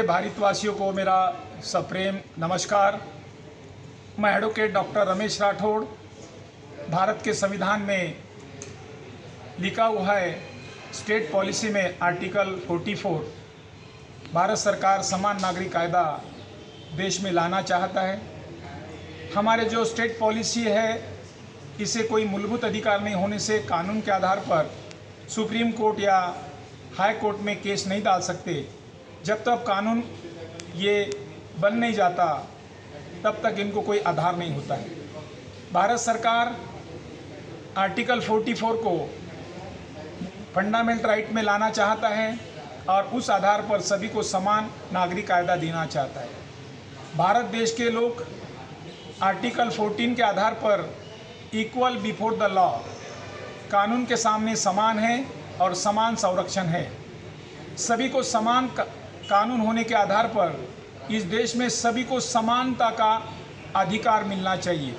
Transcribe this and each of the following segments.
भारतवासियों को मेरा सप्रेम नमस्कार। मैं एडवोकेट डॉक्टर रमेश राठौड़। भारत के संविधान में लिखा हुआ है, स्टेट पॉलिसी में आर्टिकल 44 भारत सरकार समान नागरिक कायदा देश में लाना चाहता है। हमारे जो स्टेट पॉलिसी है, इसे कोई मूलभूत अधिकार नहीं होने से कानून के आधार पर सुप्रीम कोर्ट या हाई कोर्ट में केस नहीं डाल सकते। जब तक कानून ये बन नहीं जाता तब तक इनको कोई आधार नहीं होता है। भारत सरकार आर्टिकल 44 को फंडामेंटल राइट में लाना चाहता है और उस आधार पर सभी को समान नागरिक कायदा देना चाहता है। भारत देश के लोग आर्टिकल 14 के आधार पर इक्वल बिफोर द लॉ, कानून के सामने समान है और समान संरक्षण है। सभी को समान कानून होने के आधार पर इस देश में सभी को समानता का अधिकार मिलना चाहिए।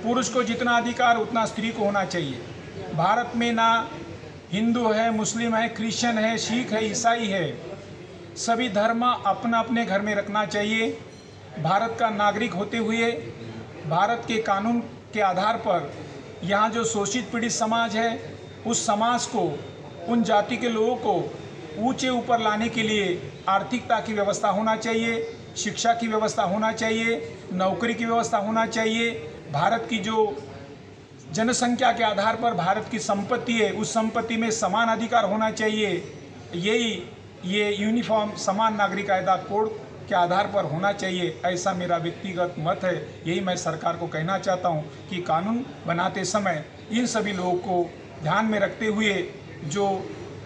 पुरुष को जितना अधिकार उतना स्त्री को होना चाहिए। भारत में ना हिंदू है, मुस्लिम है, क्रिश्चियन है, सिख है, ईसाई है, सभी धर्म अपना अपने घर में रखना चाहिए। भारत का नागरिक होते हुए भारत के कानून के आधार पर यहाँ जो शोषित पीड़ित समाज है, उस समाज को, उन जाति के लोगों को ऊंचे ऊपर लाने के लिए आर्थिकता की व्यवस्था होना चाहिए, शिक्षा की व्यवस्था होना चाहिए, नौकरी की व्यवस्था होना चाहिए। भारत की जो जनसंख्या के आधार पर भारत की संपत्ति है, उस संपत्ति में समान अधिकार होना चाहिए। ये यूनिफॉर्म समान नागरिक कायदा कोड के आधार पर होना चाहिए, ऐसा मेरा व्यक्तिगत मत है। यही मैं सरकार को कहना चाहता हूँ कि कानून बनाते समय इन सभी लोगों को ध्यान में रखते हुए जो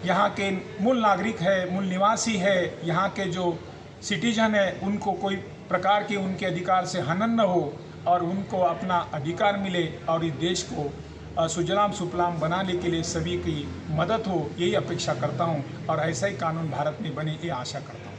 यहाँ के मूल नागरिक है, मूल निवासी है, यहाँ के जो सिटीजन है, उनको कोई प्रकार के उनके अधिकार से हनन न हो और उनको अपना अधिकार मिले और इस देश को सुजलाम सुफलाम बनाने के लिए सभी की मदद हो, यही अपेक्षा करता हूँ और ऐसा ही कानून भारत में बने, ये आशा करता हूँ।